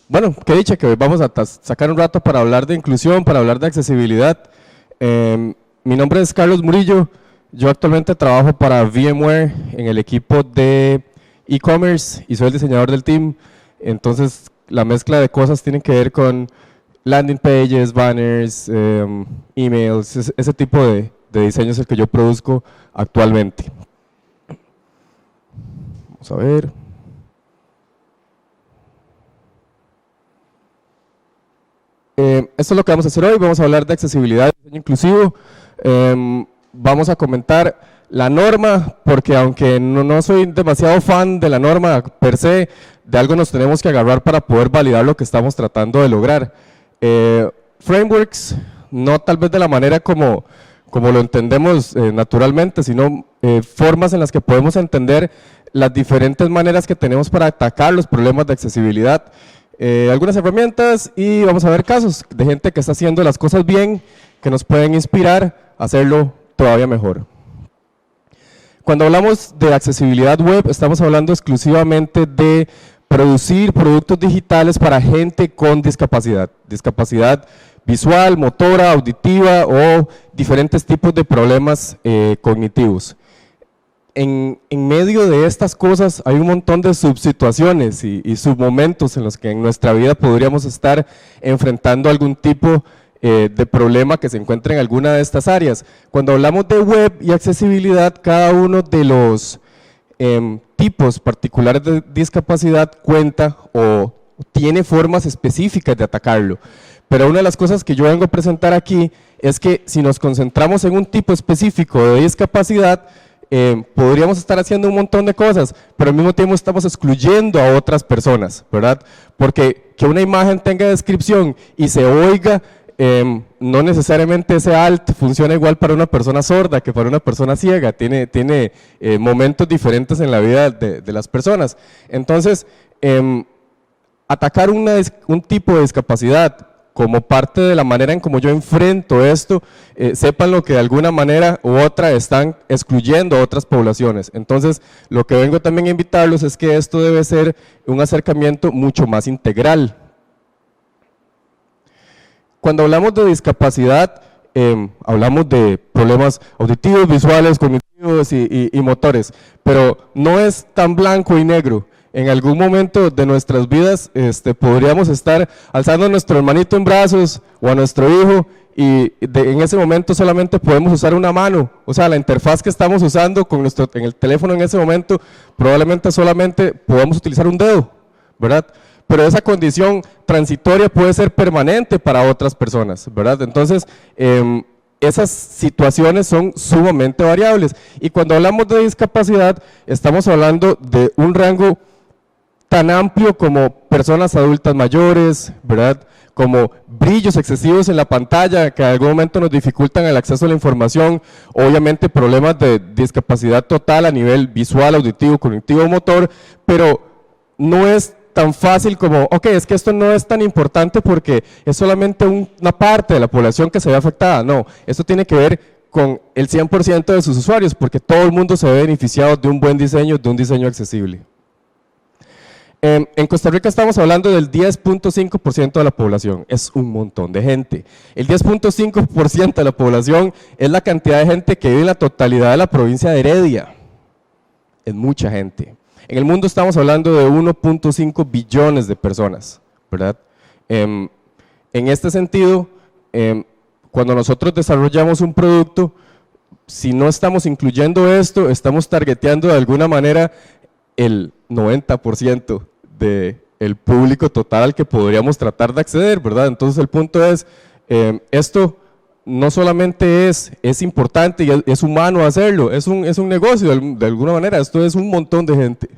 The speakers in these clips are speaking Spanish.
Bueno, qué dicha que hoy vamos a sacar un rato para hablar de inclusión, para hablar de accesibilidad. Mi nombre es Carlos Murillo, yo actualmente trabajo para VMware en el equipo de e-commerce y soy el diseñador del team. Entonces, la mezcla de cosas tiene que ver con landing pages, banners, emails, ese tipo de diseño es el que yo produzco actualmente. Vamos a ver. Esto es lo que vamos a hacer hoy, vamos a hablar de accesibilidad y diseño inclusivo. Vamos a comentar la norma, porque aunque no soy demasiado fan de la norma per se, de algo nos tenemos que agarrar para poder validar lo que estamos tratando de lograr. Frameworks, no tal vez de la manera como lo entendemos naturalmente, sino formas en las que podemos entender las diferentes maneras que tenemos para atacar los problemas de accesibilidad. Algunas herramientas y vamos a ver casos de gente que está haciendo las cosas bien, que nos pueden inspirar a hacerlo todavía mejor. Cuando hablamos de accesibilidad web, estamos hablando exclusivamente de producir productos digitales para gente con discapacidad, discapacidad visual, motora, auditiva o diferentes tipos de problemas cognitivos. En medio de estas cosas hay un montón de subsituaciones y submomentos en los que en nuestra vida podríamos estar enfrentando algún tipo de problema que se encuentre en alguna de estas áreas. Cuando hablamos de web y accesibilidad, cada uno de los tipos particulares de discapacidad cuenta o tiene formas específicas de atacarlo. Pero una de las cosas que yo vengo a presentar aquí es que si nos concentramos en un tipo específico de discapacidad, podríamos estar haciendo un montón de cosas, pero al mismo tiempo estamos excluyendo a otras personas, ¿verdad? Porque que una imagen tenga descripción y se oiga, no necesariamente ese alt funciona igual para una persona sorda que para una persona ciega, tiene momentos diferentes en la vida de las personas. Entonces, atacar un tipo de discapacidad como parte de la manera en como yo enfrento esto, sepan lo que de alguna manera u otra están excluyendo a otras poblaciones. Entonces, lo que vengo también a invitarlos es que esto debe ser un acercamiento mucho más integral. Cuando hablamos de discapacidad, hablamos de problemas auditivos, visuales, cognitivos y motores, pero no es tan blanco y negro. En algún momento de nuestras vidas podríamos estar alzando a nuestro hermanito en brazos o a nuestro hijo y en ese momento solamente podemos usar una mano, o sea, la interfaz que estamos usando en el teléfono en ese momento probablemente solamente podamos utilizar un dedo, ¿verdad? Pero esa condición transitoria puede ser permanente para otras personas, ¿verdad? Entonces, esas situaciones son sumamente variables y cuando hablamos de discapacidad estamos hablando de un rango tan amplio como personas adultas mayores, ¿verdad? Como brillos excesivos en la pantalla que en algún momento nos dificultan el acceso a la información, obviamente problemas de discapacidad total a nivel visual, auditivo, cognitivo, motor, pero no es tan fácil como, ok, es que esto no es tan importante porque es solamente una parte de la población que se ve afectada, no, esto tiene que ver con el 100% de sus usuarios porque todo el mundo se ve beneficiado de un buen diseño, de un diseño accesible. En Costa Rica estamos hablando del 10.5% de la población, es un montón de gente. El 10.5% de la población es la cantidad de gente que vive en la totalidad de la provincia de Heredia, es mucha gente. En el mundo estamos hablando de 1.5 billones de personas, ¿verdad? En este sentido, cuando nosotros desarrollamos un producto, si no estamos incluyendo esto, estamos targeteando de alguna manera el 90% del público total al que podríamos tratar de acceder, ¿verdad? Entonces el punto es, esto no solamente es importante y es humano hacerlo, es un negocio de alguna manera, esto es un montón de gente.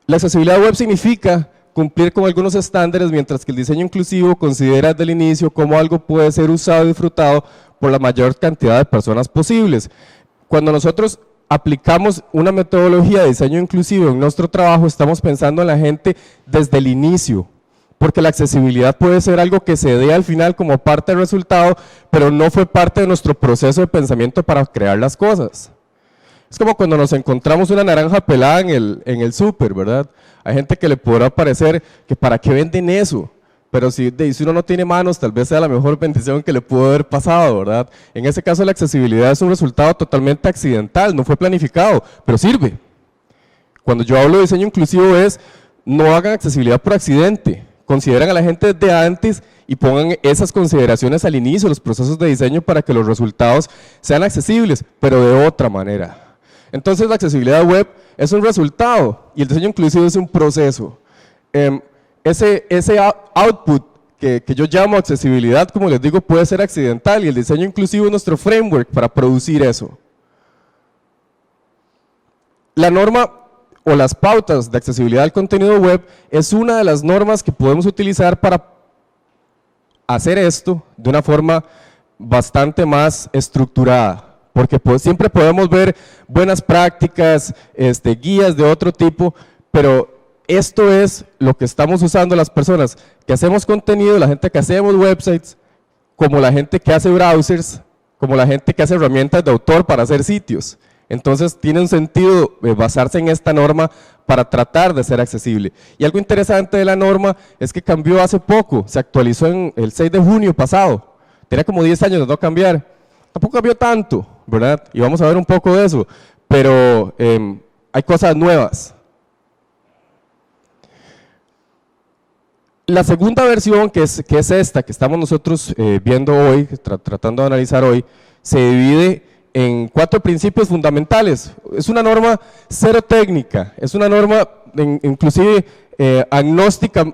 La accesibilidad web significa cumplir con algunos estándares, mientras que el diseño inclusivo considera desde el inicio cómo algo puede ser usado y disfrutado por la mayor cantidad de personas posibles. Cuando nosotros aplicamos una metodología de diseño inclusivo en nuestro trabajo, estamos pensando en la gente desde el inicio, porque la accesibilidad puede ser algo que se dé al final como parte del resultado, pero no fue parte de nuestro proceso de pensamiento para crear las cosas. Es como cuando nos encontramos una naranja pelada en el súper, ¿verdad? Hay gente que le podrá parecer que para qué venden eso, pero si uno no tiene manos, tal vez sea la mejor bendición que le pudo haber pasado, ¿verdad? En ese caso la accesibilidad es un resultado totalmente accidental, no fue planificado, pero sirve. Cuando yo hablo de diseño inclusivo es, no hagan accesibilidad por accidente, consideren a la gente desde antes y pongan esas consideraciones al inicio de los procesos de diseño para que los resultados sean accesibles, pero de otra manera. Entonces la accesibilidad web es un resultado y el diseño inclusivo es un proceso. Ese output que yo llamo accesibilidad, como les digo, puede ser accidental y el diseño inclusivo es nuestro framework para producir eso. La norma o las pautas de accesibilidad al contenido web es una de las normas que podemos utilizar para hacer esto de una forma bastante más estructurada. Porque siempre podemos ver buenas prácticas, guías de otro tipo, pero esto es lo que estamos usando las personas que hacemos contenido, la gente que hacemos websites, como la gente que hace browsers, como la gente que hace herramientas de autor para hacer sitios. Entonces tiene un sentido basarse en esta norma para tratar de ser accesible. Y algo interesante de la norma es que cambió hace poco, se actualizó en el 6 de junio pasado, tenía como 10 años de no cambiar. Tampoco cambió tanto, ¿verdad? Y vamos a ver un poco de eso, pero hay cosas nuevas. La segunda versión, que es esta, que estamos nosotros viendo hoy, tratando de analizar hoy, se divide en 4 principios fundamentales. Es una norma cero técnica, es una norma inclusive agnóstica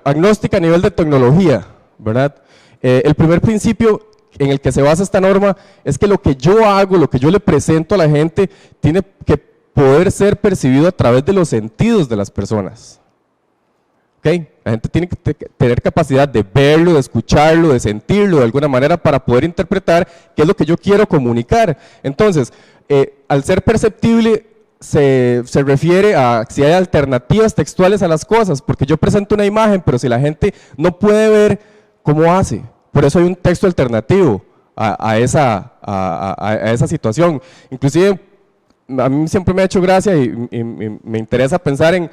a nivel de tecnología, ¿verdad? El primer principio en el que se basa esta norma es que lo que yo hago, lo que yo le presento a la gente, tiene que poder ser percibido a través de los sentidos de las personas. ¿Okay? La gente tiene que tener capacidad de verlo, de escucharlo, de sentirlo de alguna manera para poder interpretar qué es lo que yo quiero comunicar. Entonces, al ser perceptible, se refiere a si hay alternativas textuales a las cosas, porque yo presento una imagen, pero si la gente no puede ver, ¿cómo hace? Por eso hay un texto alternativo a esa situación. Inclusive, a mí siempre me ha hecho gracia y me interesa pensar en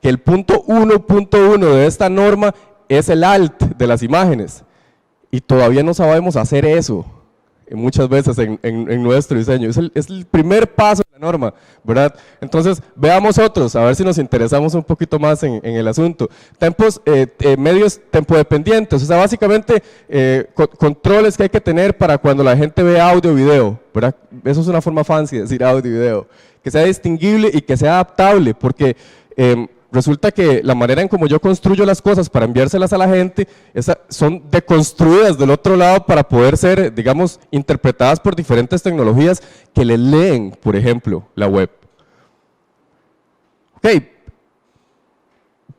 que el punto 1.1 de esta norma es el alt de las imágenes. Y todavía no sabemos hacer eso muchas veces en nuestro diseño. Es el primer paso de la norma, ¿verdad? Entonces, veamos otros, a ver si nos interesamos un poquito más en el asunto. Medios tempodependientes, o sea, básicamente controles que hay que tener para cuando la gente ve audio o video, ¿verdad? Eso es una forma fancy de decir audio y video. Que sea distinguible y que sea adaptable, porque resulta que la manera en como yo construyo las cosas para enviárselas a la gente son deconstruidas del otro lado para poder ser, digamos, interpretadas por diferentes tecnologías que le leen, por ejemplo, la web. Ok,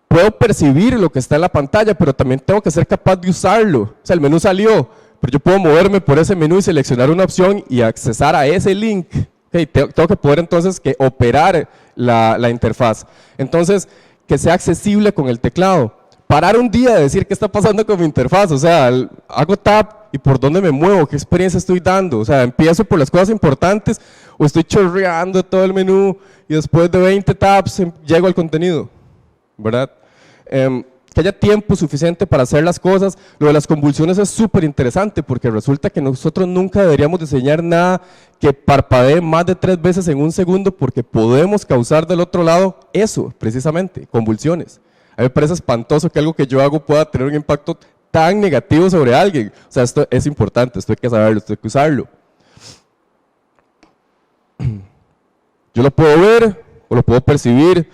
puedo percibir lo que está en la pantalla, pero también tengo que ser capaz de usarlo. O sea, el menú salió, pero yo puedo moverme por ese menú y seleccionar una opción y accesar a ese link. Okay, tengo que poder entonces operar la interfaz. Entonces, que sea accesible con el teclado. Parar un día de decir qué está pasando con mi interfaz, o sea, hago tap y por dónde me muevo, qué experiencia estoy dando. O sea, empiezo por las cosas importantes o estoy chorreando todo el menú y después de 20 taps llego al contenido, ¿verdad? Que haya tiempo suficiente para hacer las cosas. Lo de las convulsiones es súper interesante porque resulta que nosotros nunca deberíamos diseñar nada que parpadee más de 3 veces en un segundo porque podemos causar del otro lado eso, precisamente, convulsiones. A mí me parece espantoso que algo que yo hago pueda tener un impacto tan negativo sobre alguien. O sea, esto es importante, esto hay que saberlo, esto hay que usarlo. Yo lo puedo ver o lo puedo percibir,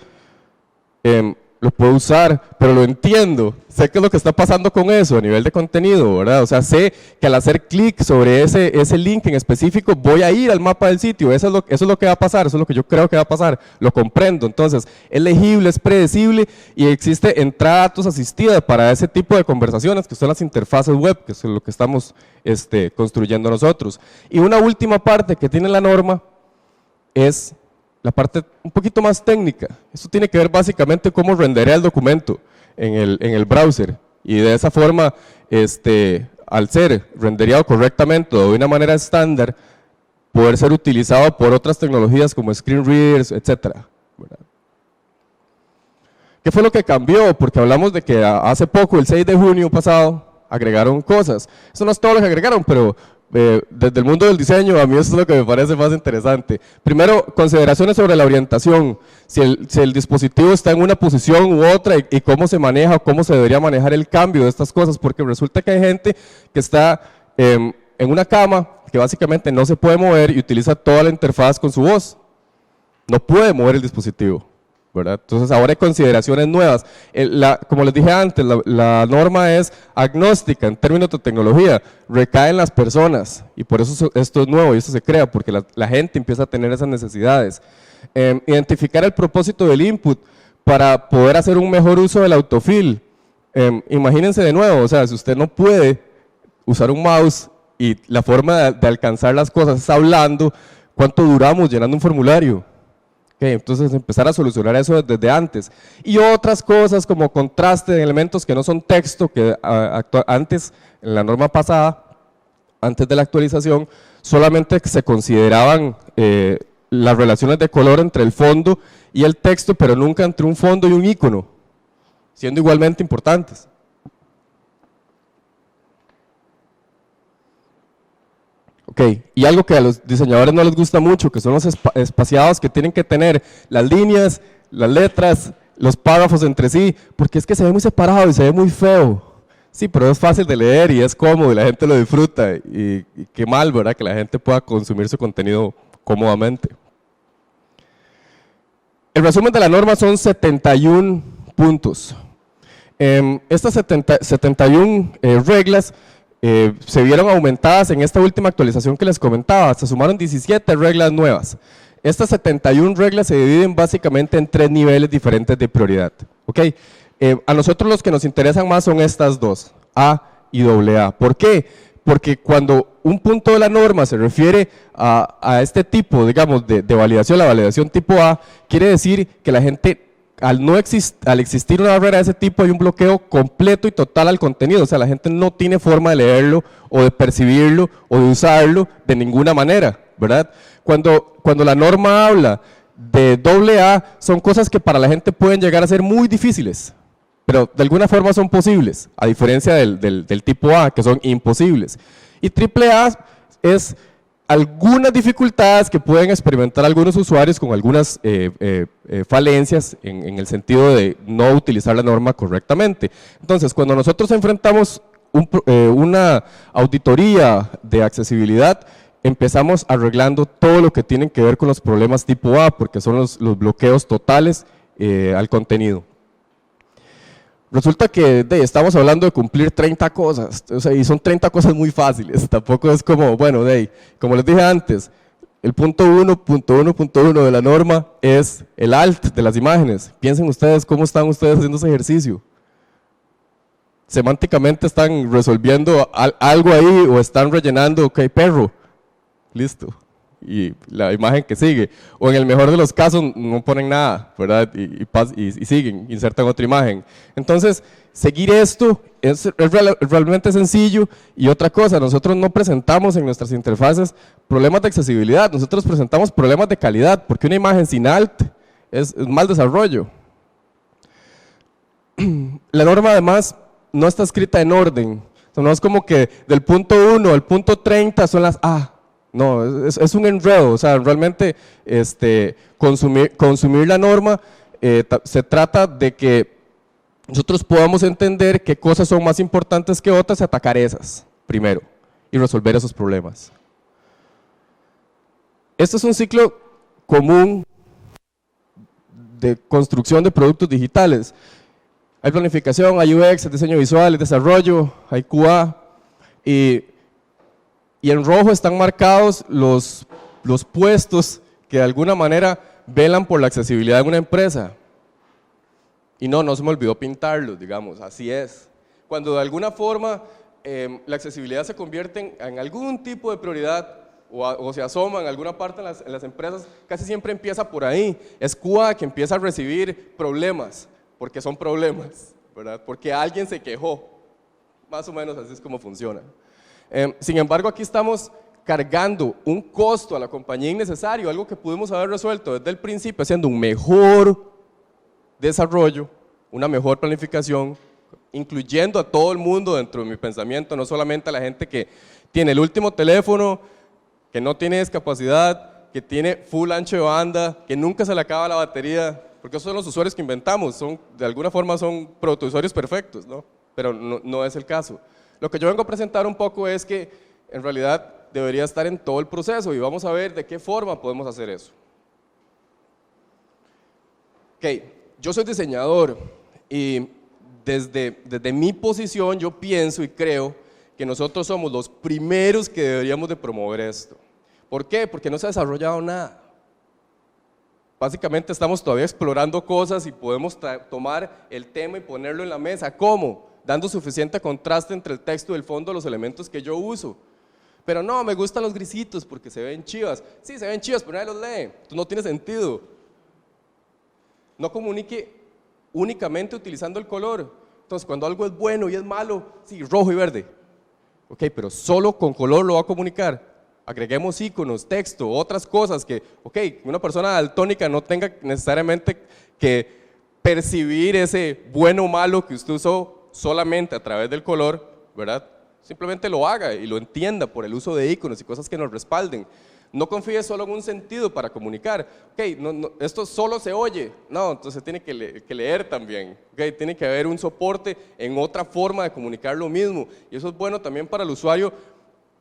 lo puedo usar, pero lo entiendo, sé qué es lo que está pasando con eso a nivel de contenido, ¿verdad? O sea, sé que al hacer clic sobre ese link en específico voy a ir al mapa del sitio, eso es lo que va a pasar, eso es lo que yo creo que va a pasar, lo comprendo. Entonces, es legible, es predecible y existe entrada de datos asistida para ese tipo de conversaciones que son las interfaces web, que es lo que estamos construyendo nosotros. Y una última parte que tiene la norma es la parte un poquito más técnica. Esto tiene que ver básicamente cómo renderea el documento en el browser y de esa forma, al ser rendereado correctamente o de una manera estándar, poder ser utilizado por otras tecnologías como screen readers, etcétera, ¿verdad? ¿Qué fue lo que cambió? Porque hablamos de que hace poco, el 6 de junio pasado, agregaron cosas. Eso no es todo lo que agregaron, pero desde el mundo del diseño, a mí eso es lo que me parece más interesante. Primero, consideraciones sobre la orientación, si el dispositivo está en una posición u otra y cómo se maneja o cómo se debería manejar el cambio de estas cosas, porque resulta que hay gente que está en una cama que básicamente no se puede mover y utiliza toda la interfaz con su voz. No puede mover el dispositivo, ¿verdad? Entonces ahora hay consideraciones nuevas. Como les dije antes, la norma es agnóstica en términos de tecnología, recae en las personas y por eso esto es nuevo y esto se crea, porque la gente empieza a tener esas necesidades. Identificar el propósito del input para poder hacer un mejor uso del autofill. Imagínense de nuevo, o sea, si usted no puede usar un mouse y la forma de alcanzar las cosas es hablando, ¿cuánto duramos llenando un formulario? Entonces empezar a solucionar eso desde antes. Y otras cosas como contraste de elementos que no son texto, que antes, en la norma pasada, antes de la actualización, solamente se consideraban las relaciones de color entre el fondo y el texto, pero nunca entre un fondo y un icono, siendo igualmente importantes. Ok, y algo que a los diseñadores no les gusta mucho, que son los espaciados que tienen que tener las líneas, las letras, los párrafos entre sí, porque es que se ve muy separado y se ve muy feo. Sí, pero es fácil de leer y es cómodo y la gente lo disfruta y qué mal, ¿verdad? Que la gente pueda consumir su contenido cómodamente. El resumen de la norma son 71 puntos. Estas 71 reglas se vieron aumentadas en esta última actualización que les comentaba, se sumaron 17 reglas nuevas. Estas 71 reglas se dividen básicamente en 3 niveles diferentes de prioridad. ¿Okay? A nosotros los que nos interesan más son estas dos, A y AA. ¿Por qué? Porque cuando un punto de la norma se refiere a este tipo, digamos, de validación, la validación tipo A, quiere decir que la gente, al existir una barrera de ese tipo, hay un bloqueo completo y total al contenido, o sea, la gente no tiene forma de leerlo o de percibirlo o de usarlo de ninguna manera, ¿verdad? Cuando la norma habla de AA, son cosas que para la gente pueden llegar a ser muy difíciles, pero de alguna forma son posibles, a diferencia del tipo A, que son imposibles. Y AAA es algunas dificultades que pueden experimentar algunos usuarios con algunas falencias en el sentido de no utilizar la norma correctamente. Entonces, cuando nosotros enfrentamos una auditoría de accesibilidad, empezamos arreglando todo lo que tienen que ver con los problemas tipo A, porque son los bloqueos totales al contenido. Resulta que estamos hablando de cumplir 30 cosas, o sea, y son 30 cosas muy fáciles, tampoco es como, bueno, como les dije antes, el punto 1.1.1 de la norma es el alt de las imágenes. Piensen ustedes cómo están ustedes haciendo ese ejercicio. Semánticamente están resolviendo algo ahí o están rellenando, ok, perro, listo. Y la imagen que sigue, o en el mejor de los casos no ponen nada, ¿verdad? Y siguen, insertan otra imagen. Entonces, seguir esto es realmente sencillo. Y otra cosa, nosotros no presentamos en nuestras interfaces problemas de accesibilidad, nosotros presentamos problemas de calidad, porque una imagen sin alt es mal desarrollo. La norma además no está escrita en orden, o sea, no es como que del punto 1 al punto 30 son las A. No, es un enredo, o sea, realmente consumir la norma se trata de que nosotros podamos entender qué cosas son más importantes que otras y atacar esas primero y resolver esos problemas. Este es un ciclo común de construcción de productos digitales. Hay planificación, hay UX, hay diseño visual, hay desarrollo, hay QA y en rojo están marcados los puestos que de alguna manera velan por la accesibilidad de una empresa. Y no se me olvidó pintarlos, digamos, así es. Cuando de alguna forma la accesibilidad se convierte en algún tipo de prioridad o se asoma en alguna parte en las empresas, casi siempre empieza por ahí. Es QA que empieza a recibir problemas, porque son problemas, ¿verdad? Porque alguien se quejó. Más o menos así es como funciona. Sin embargo, aquí estamos cargando un costo a la compañía innecesario, algo que pudimos haber resuelto desde el principio, haciendo un mejor desarrollo, una mejor planificación, incluyendo a todo el mundo dentro de mi pensamiento, no solamente a la gente que tiene el último teléfono, que no tiene discapacidad, que tiene full ancho de banda, que nunca se le acaba la batería, porque esos son los usuarios que inventamos, de alguna forma son protousuarios perfectos, ¿no? Pero no es el caso. Lo que yo vengo a presentar un poco es que en realidad debería estar en todo el proceso y vamos a ver de qué forma podemos hacer eso. Ok, yo soy diseñador y desde mi posición yo pienso y creo que nosotros somos los primeros que deberíamos de promover esto. ¿Por qué? Porque no se ha desarrollado nada. Básicamente estamos todavía explorando cosas y podemos tomar el tema y ponerlo en la mesa. ¿Cómo? Dando suficiente contraste entre el texto y el fondo de los elementos que yo uso. Pero no, me gustan los grisitos porque se ven chivas. Sí, se ven chivas, pero nadie los lee. Entonces no tiene sentido. No comunique únicamente utilizando el color. Entonces cuando algo es bueno y es malo, sí, rojo y verde. Ok, pero solo con color lo va a comunicar. Agreguemos iconos, texto, otras cosas que, ok, una persona daltónica no tenga necesariamente que percibir ese bueno o malo que usted usó solamente a través del color, ¿verdad? Simplemente lo haga y lo entienda por el uso de iconos y cosas que nos respalden. No confíe solo en un sentido para comunicar. Ok, esto solo se oye. No, entonces tiene que leer también. Okay, tiene que haber un soporte en otra forma de comunicar lo mismo. Y eso es bueno también para el usuario.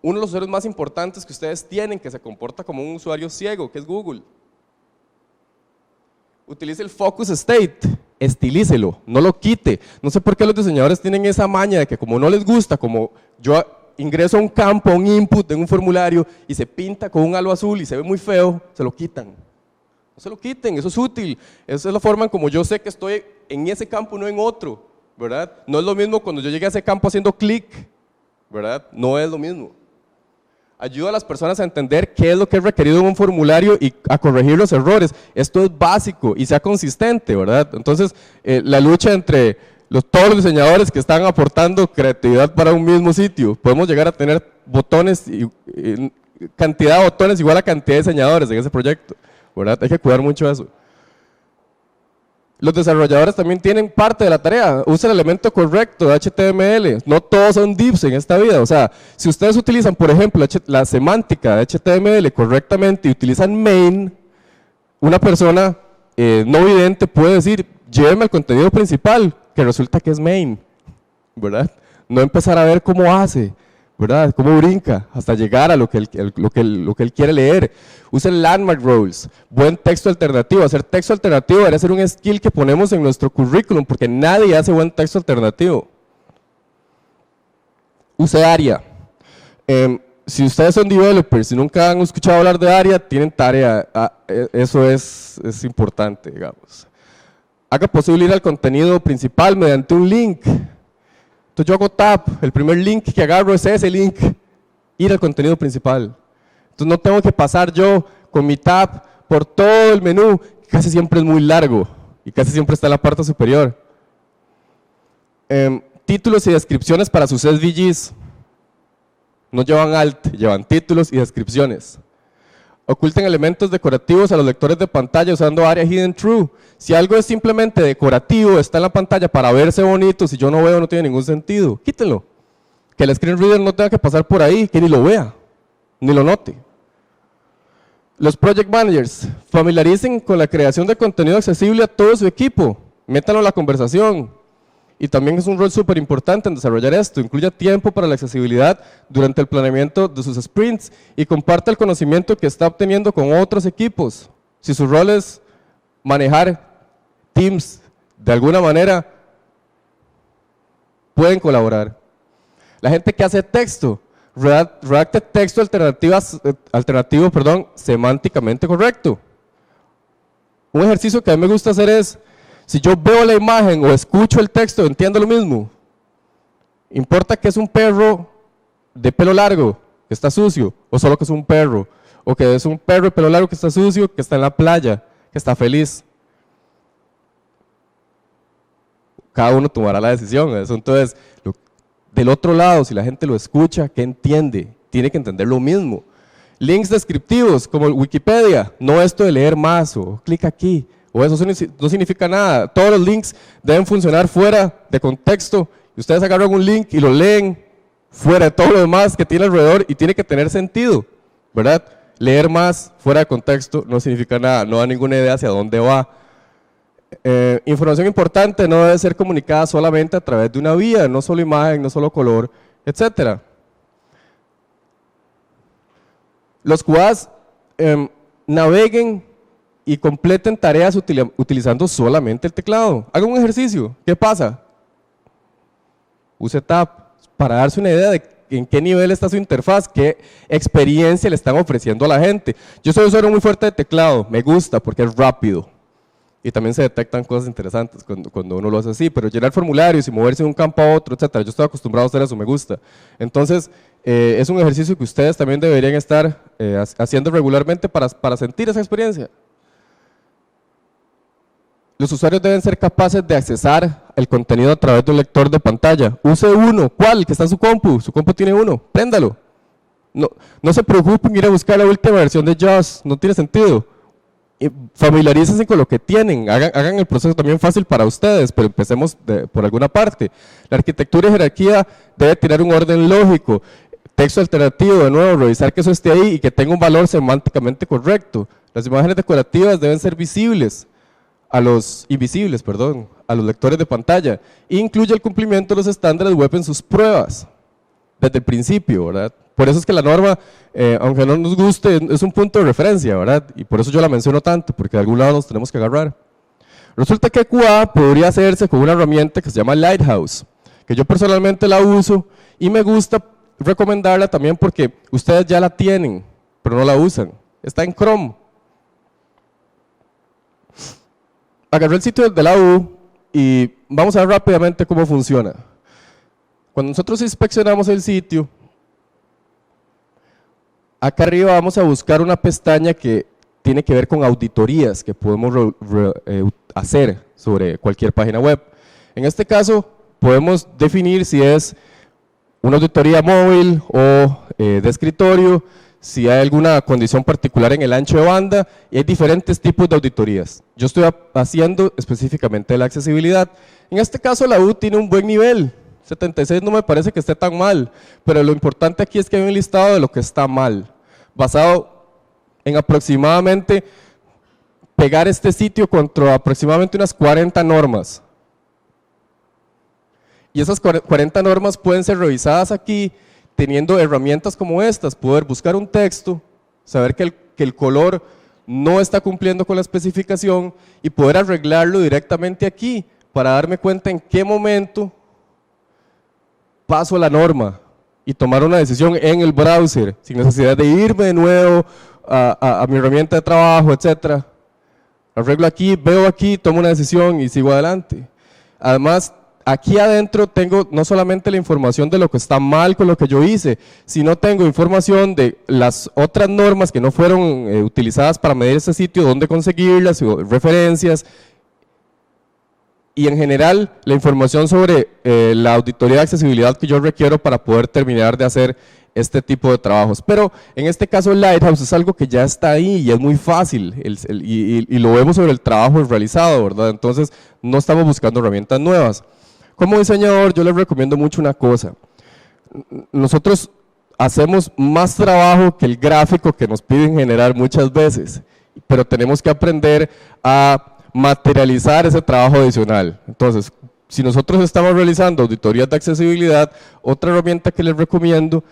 Uno de los usuarios más importantes que ustedes tienen, que se comporta como un usuario ciego, que es Google. Utilice el focus state, estilícelo, no lo quite. No sé por qué los diseñadores tienen esa maña de que como no les gusta, como yo ingreso a un campo, a un input en un formulario y se pinta con un halo azul y se ve muy feo, se lo quitan. No se lo quiten, eso es útil. Esa es la forma en como yo sé que estoy en ese campo, no en otro, ¿verdad? No es lo mismo cuando yo llegué a ese campo haciendo clic, ¿verdad? No es lo mismo. Ayuda a las personas a entender qué es lo que es requerido en un formulario y a corregir los errores. Esto es básico y sea consistente, ¿verdad? Entonces, la lucha entre todos los diseñadores que están aportando creatividad para un mismo sitio, podemos llegar a tener botones, cantidad de botones igual a cantidad de diseñadores en ese proyecto, ¿verdad? Hay que cuidar mucho eso. Los desarrolladores también tienen parte de la tarea, usa el elemento correcto de HTML, no todos son divs en esta vida, o sea, si ustedes utilizan, por ejemplo, la semántica de HTML correctamente y utilizan main, una persona no vidente puede decir, lléveme al contenido principal, que resulta que es main, ¿verdad? No empezar a ver cómo hace, ¿verdad? Cómo brinca hasta llegar a lo que él quiere leer. Usen landmark roles, buen texto alternativo. Hacer texto alternativo debería ser un skill que ponemos en nuestro currículum porque nadie hace buen texto alternativo. Use ARIA. Si ustedes son developers y nunca han escuchado hablar de ARIA, tienen tarea. Eso es importante, digamos. Haga posible ir al contenido principal mediante un link. Entonces yo hago tap, el primer link que agarro es ese link, ir al contenido principal. Entonces no tengo que pasar yo con mi tap por todo el menú, que casi siempre es muy largo y casi siempre está en la parte superior. Títulos y descripciones para sus SVGs. No llevan alt, llevan títulos y descripciones. Oculten elementos decorativos a los lectores de pantalla usando ARIA Hidden True. Si algo es simplemente decorativo, está en la pantalla para verse bonito, si yo no veo no tiene ningún sentido, quítenlo. Que el screen reader no tenga que pasar por ahí, que ni lo vea, ni lo note. Los project managers, familiaricen con la creación de contenido accesible a todo su equipo, métanlo en la conversación. Y también es un rol súper importante en desarrollar esto, incluya tiempo para la accesibilidad durante el planeamiento de sus sprints y comparte el conocimiento que está obteniendo con otros equipos. Si su rol es manejar teams de alguna manera, pueden colaborar. La gente que hace texto, redacte texto alternativo, semánticamente correcto. Un ejercicio que a mí me gusta hacer es, si yo veo la imagen o escucho el texto, entiendo lo mismo. ¿Importa que es un perro de pelo largo, que está sucio, o solo que es un perro? O que es un perro de pelo largo que está sucio, que está en la playa, que está feliz. Cada uno tomará la decisión. Eso. Entonces, del otro lado, si la gente lo escucha, ¿qué entiende? Tiene que entender lo mismo. Links descriptivos, como Wikipedia, no esto de leer más o clic aquí, o eso no significa nada. Todos los links deben funcionar fuera de contexto, y ustedes agarran un link y lo leen fuera de todo lo demás que tiene alrededor y tiene que tener sentido, ¿verdad? Leer más fuera de contexto no significa nada, no da ninguna idea hacia dónde va. Información importante no debe ser comunicada solamente a través de una vía, no solo imagen, no solo color, etc. Los QAs naveguen y completen tareas utilizando solamente el teclado. Hagan un ejercicio. ¿Qué pasa? Use Tab para darse una idea de en qué nivel está su interfaz, qué experiencia le están ofreciendo a la gente. Yo soy usuario muy fuerte de teclado, me gusta porque es rápido. Y también se detectan cosas interesantes cuando uno lo hace así, pero llenar formularios y moverse de un campo a otro, etc. Yo estoy acostumbrado a hacer eso, me gusta. Entonces, es un ejercicio que ustedes también deberían estar haciendo regularmente para sentir esa experiencia. Los usuarios deben ser capaces de accesar el contenido a través de un lector de pantalla. Use uno. ¿Cuál? Que está en su compu. Su compu tiene uno. Préndalo. No se preocupen en ir a buscar la última versión de JAWS. No tiene sentido. Familiarícense con lo que tienen, hagan el proceso también fácil para ustedes, pero empecemos por alguna parte. La arquitectura y jerarquía debe tener un orden lógico, texto alternativo, de nuevo, revisar que eso esté ahí y que tenga un valor semánticamente correcto. Las imágenes decorativas deben ser invisibles a los lectores de pantalla. Incluye el cumplimiento de los estándares web en sus pruebas, desde el principio, ¿verdad? Por eso es que la norma, aunque no nos guste, es un punto de referencia, ¿verdad? Y por eso yo la menciono tanto, porque de algún lado nos tenemos que agarrar. Resulta que QA podría hacerse con una herramienta que se llama Lighthouse, que yo personalmente la uso y me gusta recomendarla también porque ustedes ya la tienen, pero no la usan. Está en Chrome. Agarré el sitio de la U y vamos a ver rápidamente cómo funciona. Cuando nosotros inspeccionamos el sitio, acá arriba vamos a buscar una pestaña que tiene que ver con auditorías que podemos hacer sobre cualquier página web. En este caso, podemos definir si es una auditoría móvil o de escritorio, si hay alguna condición particular en el ancho de banda, y hay diferentes tipos de auditorías. Yo estoy haciendo específicamente la accesibilidad. En este caso, la U tiene un buen nivel. 76 no me parece que esté tan mal, pero lo importante aquí es que hay un listado de lo que está mal, basado en aproximadamente pegar este sitio contra aproximadamente unas 40 normas. Y esas 40 normas pueden ser revisadas aquí, teniendo herramientas como estas, poder buscar un texto, saber que el color no está cumpliendo con la especificación y poder arreglarlo directamente aquí, para darme cuenta en qué momento paso la norma y tomar una decisión en el browser, sin necesidad de irme de nuevo a mi herramienta de trabajo, etc. Arreglo aquí, veo aquí, tomo una decisión y sigo adelante. Además, aquí adentro tengo no solamente la información de lo que está mal con lo que yo hice, sino tengo información de las otras normas que no fueron utilizadas para medir ese sitio, dónde conseguirlas, referencias, y en general la información sobre la auditoría de accesibilidad que yo requiero para poder terminar de hacer este tipo de trabajos. Pero en este caso Lighthouse es algo que ya está ahí y es muy fácil y lo vemos sobre el trabajo realizado, ¿verdad? Entonces no estamos buscando herramientas nuevas. Como diseñador yo les recomiendo mucho una cosa. Nosotros hacemos más trabajo que el gráfico que nos piden generar muchas veces, pero tenemos que aprender a materializar ese trabajo adicional. Entonces, si nosotros estamos realizando auditorías de accesibilidad, otra herramienta que les recomiendo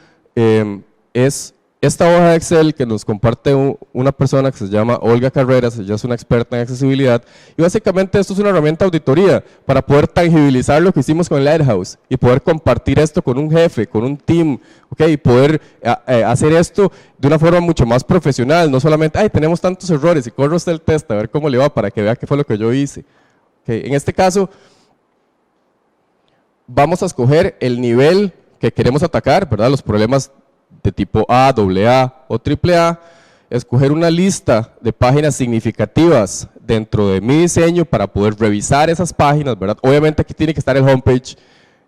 es esta hoja de Excel que nos comparte una persona que se llama Olga Carreras. Ella es una experta en accesibilidad y básicamente esto es una herramienta de auditoría para poder tangibilizar lo que hicimos con Lighthouse y poder compartir esto con un jefe, con un team, y poder hacer esto de una forma mucho más profesional, no solamente, ay, tenemos tantos errores y corro usted el test a ver cómo le va para que vea qué fue lo que yo hice. En este caso, vamos a escoger el nivel que queremos atacar, ¿verdad? Los problemas de tipo A, AA o AAA, escoger una lista de páginas significativas dentro de mi diseño para poder revisar esas páginas, ¿verdad? Obviamente aquí tiene que estar el homepage,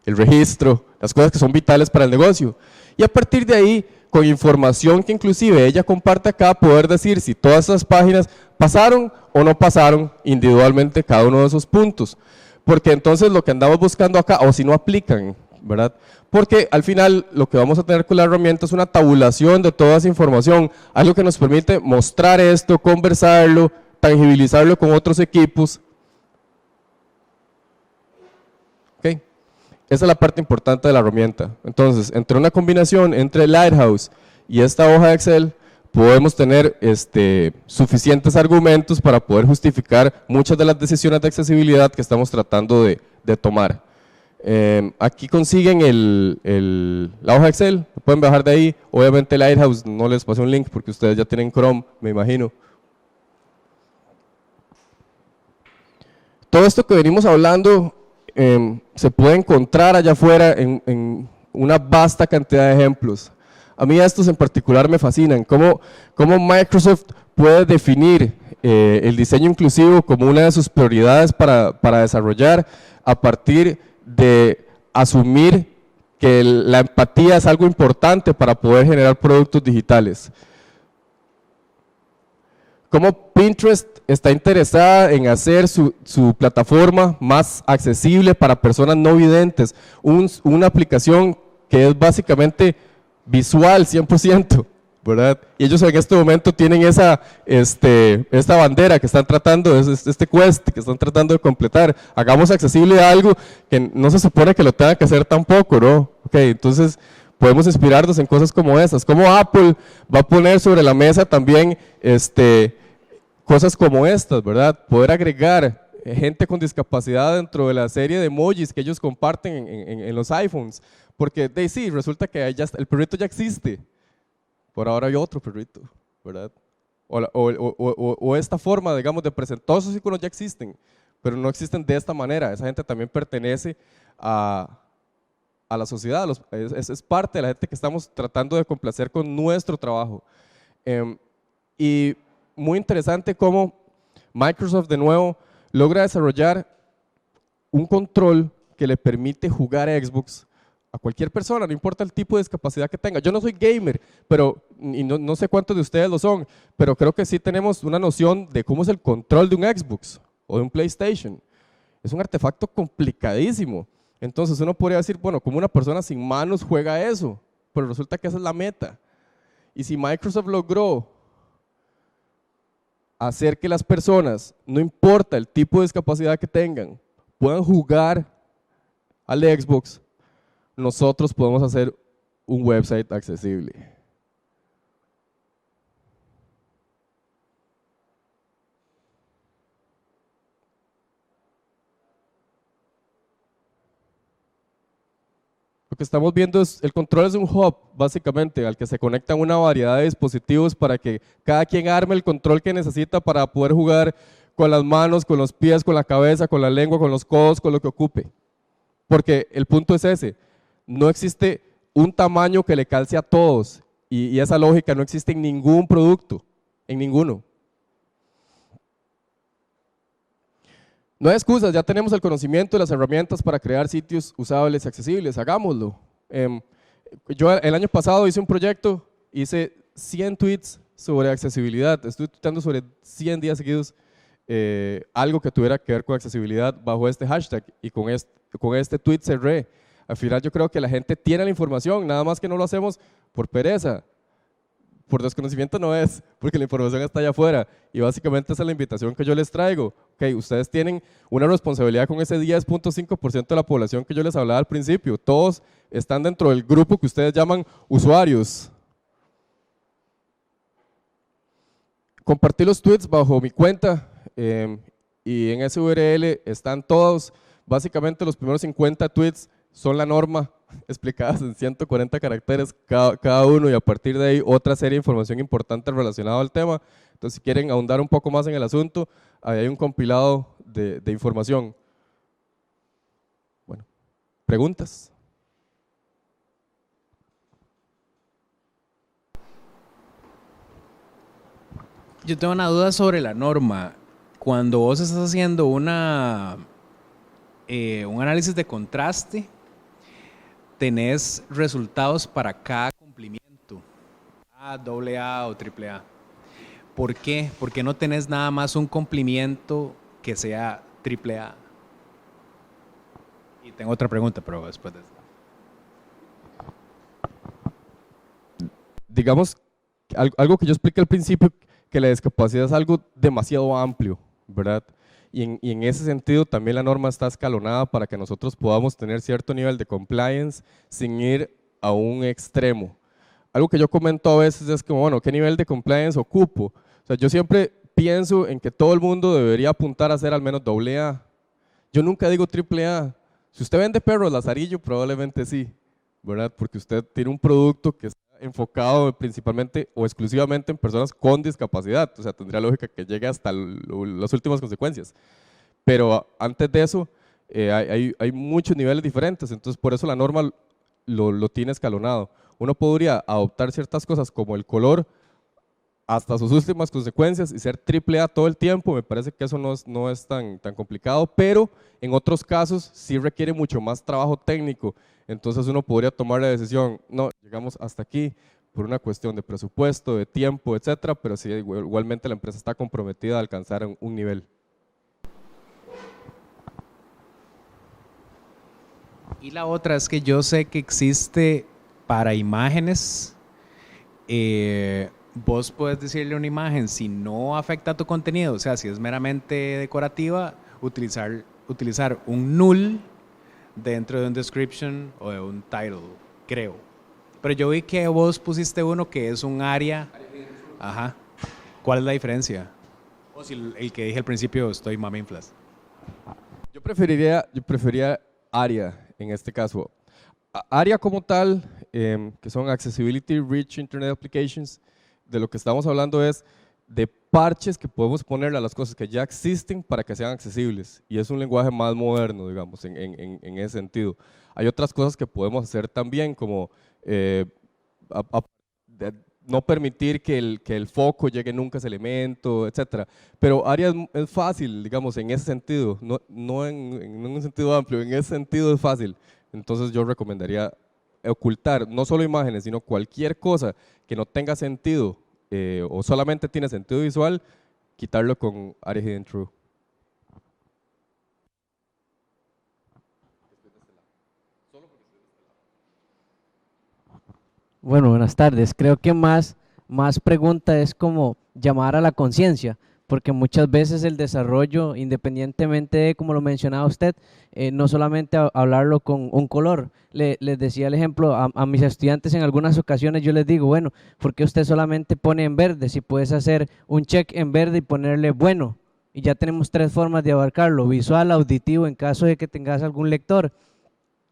el registro, las cosas que son vitales para el negocio. Y a partir de ahí con información que inclusive ella comparte acá, poder decir si todas esas páginas pasaron o no pasaron individualmente cada uno de esos puntos. Porque entonces lo que andamos buscando acá, o si no aplican, ¿verdad? Porque al final lo que vamos a tener con la herramienta es una tabulación de toda esa información, algo que nos permite mostrar esto, conversarlo, tangibilizarlo con otros equipos. ¿Okay? Esa es la parte importante de la herramienta. Entonces, entre una combinación entre Lighthouse y esta hoja de Excel, podemos tener suficientes argumentos para poder justificar muchas de las decisiones de accesibilidad que estamos tratando de tomar. Aquí consiguen la hoja Excel, pueden bajar de ahí. Obviamente Lighthouse no les pasé un link porque ustedes ya tienen Chrome, me imagino. Todo esto que venimos hablando se puede encontrar allá afuera en una vasta cantidad de ejemplos. A mí estos en particular me fascinan, cómo Microsoft puede definir el diseño inclusivo como una de sus prioridades para desarrollar a partir de asumir que la empatía es algo importante para poder generar productos digitales. Cómo Pinterest está interesada en hacer su plataforma más accesible para personas no videntes, una aplicación que es básicamente visual 100%, ¿verdad? Y ellos en este momento tienen esta bandera que están tratando, este quest que están tratando de completar. Hagamos accesible algo que no se supone que lo tenga que hacer tampoco, ¿no? Ok, entonces podemos inspirarnos en cosas como esas. Como Apple va a poner sobre la mesa también cosas como estas, ¿verdad? Poder agregar gente con discapacidad dentro de la serie de emojis que ellos comparten en los iPhones. Porque sí, resulta que el perrito ya existe. Por ahora hay otro perrito, ¿verdad? O esta forma, digamos, de presentar. Todos esos iconos ya existen, pero no existen de esta manera. Esa gente también pertenece a la sociedad, es parte de la gente que estamos tratando de complacer con nuestro trabajo. Y muy interesante cómo Microsoft, de nuevo, logra desarrollar un control que le permite jugar a Xbox a cualquier persona, no importa el tipo de discapacidad que tenga. Yo no soy gamer, y no sé cuántos de ustedes lo son, pero creo que sí tenemos una noción de cómo es el control de un Xbox o de un PlayStation. Es un artefacto complicadísimo. Entonces uno podría decir, bueno, ¿cómo una persona sin manos juega eso? Pero resulta que esa es la meta. Y si Microsoft logró hacer que las personas, no importa el tipo de discapacidad que tengan, puedan jugar al Xbox, nosotros podemos hacer un website accesible. Lo que estamos viendo es, el control es un hub, básicamente, al que se conectan una variedad de dispositivos para que cada quien arme el control que necesita para poder jugar con las manos, con los pies, con la cabeza, con la lengua, con los codos, con lo que ocupe. Porque el punto es ese, no existe un tamaño que le calce a todos y esa lógica no existe en ningún producto, en ninguno. No hay excusas, ya tenemos el conocimiento y las herramientas para crear sitios usables y accesibles, hagámoslo. Yo el año pasado hice un proyecto, hice 100 tweets sobre accesibilidad, estuve tuiteando sobre 100 días seguidos algo que tuviera que ver con accesibilidad bajo este hashtag y con este tweet cerré. Al final yo creo que la gente tiene la información, nada más que no lo hacemos por pereza. Por desconocimiento no es, porque la información está allá afuera y básicamente esa es la invitación que yo les traigo. Okay, ustedes tienen una responsabilidad con ese 10.5% de la población que yo les hablaba al principio. Todos están dentro del grupo que ustedes llaman usuarios. Compartí los tweets bajo mi cuenta y en ese URL están todos, básicamente los primeros 50 tweets son la norma, explicadas en 140 caracteres cada uno y a partir de ahí otra serie de información importante relacionada al tema. Entonces si quieren ahondar un poco más en el asunto, ahí hay un compilado de información. Bueno, ¿preguntas? Yo tengo una duda sobre la norma. Cuando vos estás haciendo un análisis de contraste, tenés resultados para cada cumplimiento. A, doble A o triple A. ¿Por qué? Porque no tenés nada más un cumplimiento que sea triple A. Y tengo otra pregunta, pero después de eso. Digamos, algo que yo expliqué al principio, que la discapacidad es algo demasiado amplio, ¿verdad? Y en ese sentido también la norma está escalonada para que nosotros podamos tener cierto nivel de compliance sin ir a un extremo. Algo que yo comento a veces es como, bueno, ¿qué nivel de compliance ocupo? O sea, yo siempre pienso en que todo el mundo debería apuntar a ser al menos doble A. Yo nunca digo triple A. Si usted vende perros lazarillo, probablemente sí, ¿verdad? Porque usted tiene un producto que está enfocado principalmente o exclusivamente en personas con discapacidad. O sea, tendría lógica que llegue hasta las últimas consecuencias. Pero antes de eso, hay muchos niveles diferentes, entonces por eso la norma lo tiene escalonado. Uno podría adoptar ciertas cosas como el color hasta sus últimas consecuencias y ser triple A todo el tiempo. Me parece que eso no es tan complicado, pero en otros casos sí requiere mucho más trabajo técnico. Entonces uno podría tomar la decisión, no, llegamos hasta aquí por una cuestión de presupuesto, de tiempo, etcétera, pero sí, igualmente la empresa está comprometida a alcanzar un nivel. Y la otra es que yo sé que existe para imágenes, vos puedes decirle a una imagen si no afecta a tu contenido, o sea, si es meramente decorativa, utilizar un null dentro de un description o de un title, creo. Pero yo vi que vos pusiste uno que es un área. Ajá. ¿Cuál es la diferencia? O si el que dije al principio estoy maminflas. Yo preferiría ARIA en este caso. ARIA como tal, que son Accessibility Rich Internet Applications, de lo que estamos hablando es de parches que podemos ponerle a las cosas que ya existen para que sean accesibles, y es un lenguaje más moderno, digamos, en ese sentido. Hay otras cosas que podemos hacer también, como no permitir que el foco llegue nunca a ese elemento, etcétera. Pero ARIA es fácil, digamos, en ese sentido, no en un sentido amplio, en ese sentido es fácil. Entonces yo recomendaría ocultar no solo imágenes, sino cualquier cosa que no tenga sentido o solamente tiene sentido visual, quitarlo con ARIA Hidden True. Bueno, buenas tardes. Creo que más pregunta es como llamar a la conciencia, porque muchas veces el desarrollo, independientemente de, como lo mencionaba usted, no solamente hablarlo con un color. Les decía el ejemplo a mis estudiantes en algunas ocasiones, yo les digo, bueno, ¿por qué usted solamente pone en verde? Si puedes hacer un check en verde y ponerle bueno, y ya tenemos 3 formas de abarcarlo: visual, auditivo, en caso de que tengas algún lector.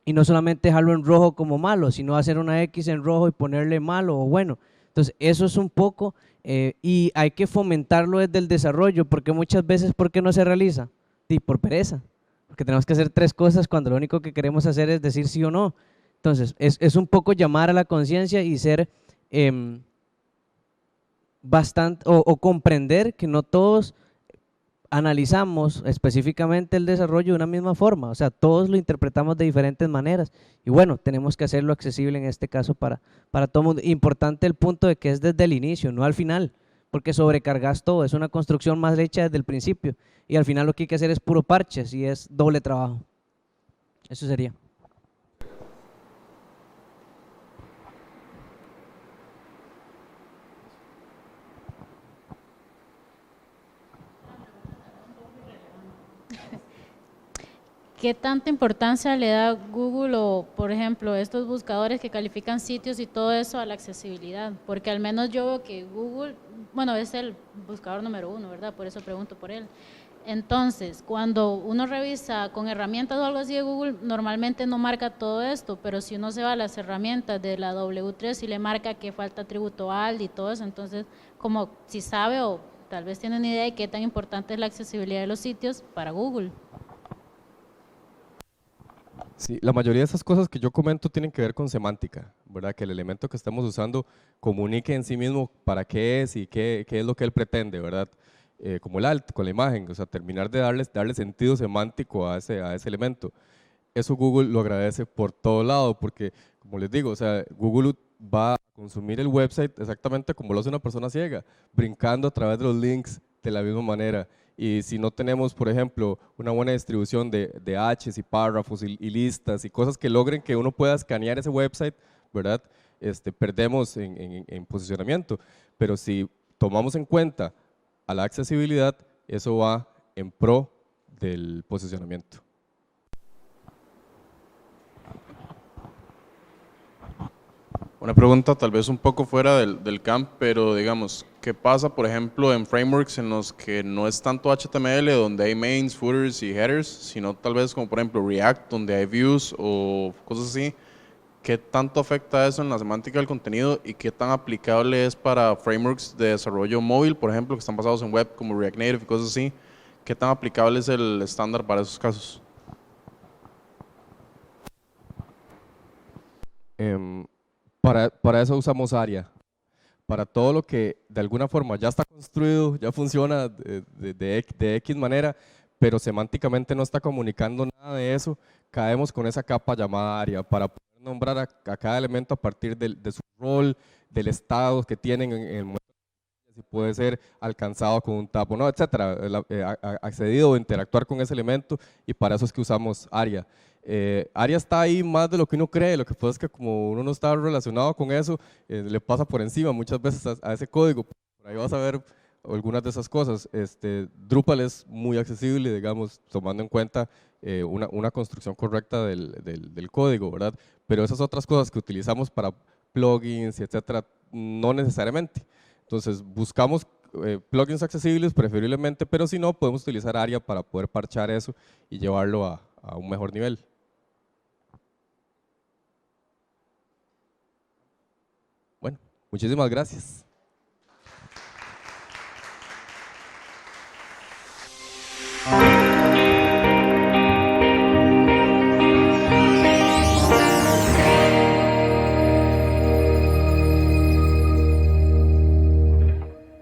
Y no solamente dejarlo en rojo como malo, sino hacer una X en rojo y ponerle malo o bueno. Entonces, eso es un poco, y hay que fomentarlo desde el desarrollo, porque muchas veces, ¿por qué no se realiza? Y por pereza, porque tenemos que hacer 3 cosas cuando lo único que queremos hacer es decir sí o no. Entonces, es un poco llamar a la conciencia y ser bastante, o comprender que no todos analizamos específicamente el desarrollo de una misma forma, o sea, todos lo interpretamos de diferentes maneras, y bueno, tenemos que hacerlo accesible en este caso para todo el mundo. Importante el punto de que es desde el inicio, no al final, porque sobrecargas todo, es una construcción más hecha desde el principio, y al final lo que hay que hacer es puro parches y es doble trabajo. Eso sería. ¿Qué tanta importancia le da Google o, por ejemplo, estos buscadores que califican sitios y todo eso a la accesibilidad? Porque al menos yo veo que Google, bueno, es el buscador número 1, ¿verdad? Por eso pregunto por él. Entonces, cuando uno revisa con herramientas o algo así de Google, normalmente no marca todo esto, pero si uno se va a las herramientas de la W3 y le marca que falta atributo ALD y todo eso, entonces, como si sabe o tal vez tiene una idea de qué tan importante es la accesibilidad de los sitios para Google. Sí, la mayoría de esas cosas que yo comento tienen que ver con semántica, ¿verdad? Que el elemento que estamos usando comunique en sí mismo para qué es y qué es lo que él pretende, ¿verdad? Como el alt, con la imagen, o sea, terminar de darle sentido semántico a ese elemento. Eso Google lo agradece por todo lado, porque como les digo, o sea, Google va a consumir el website exactamente como lo hace una persona ciega, brincando a través de los links de la misma manera. Y si no tenemos, por ejemplo, una buena distribución de H's y párrafos y listas y cosas que logren que uno pueda escanear ese website, ¿verdad? Perdemos en posicionamiento. Pero si tomamos en cuenta a la accesibilidad, eso va en pro del posicionamiento. Una pregunta tal vez un poco fuera del camp, pero digamos, ¿qué pasa, por ejemplo, en frameworks en los que no es tanto HTML, donde hay mains, footers y headers, sino tal vez como por ejemplo React, donde hay views o cosas así? ¿Qué tanto afecta eso en la semántica del contenido y qué tan aplicable es para frameworks de desarrollo móvil, por ejemplo, que están basados en web como React Native y cosas así? ¿Qué tan aplicable es el estándar para esos casos? Para eso usamos ARIA. Para todo lo que de alguna forma ya está construido, ya funciona de X manera, pero semánticamente no está comunicando nada de eso, caemos con esa capa llamada ARIA para poder nombrar a cada elemento a partir de su rol, del estado que tienen en el momento, si puede ser alcanzado con un tap o no, etcétera, accedido o interactuar con ese elemento, y para eso es que usamos ARIA. ARIA está ahí más de lo que uno cree, lo que pasa es que como uno no está relacionado con eso, le pasa por encima muchas veces a ese código. Por ahí vas a ver algunas de esas cosas. Drupal es muy accesible, digamos, tomando en cuenta una construcción correcta del código, ¿verdad? Pero esas otras cosas que utilizamos para plugins, etcétera, no necesariamente. Entonces buscamos plugins accesibles preferiblemente, pero si no, podemos utilizar ARIA para poder parchar eso y llevarlo a un mejor nivel. Bueno, muchísimas gracias.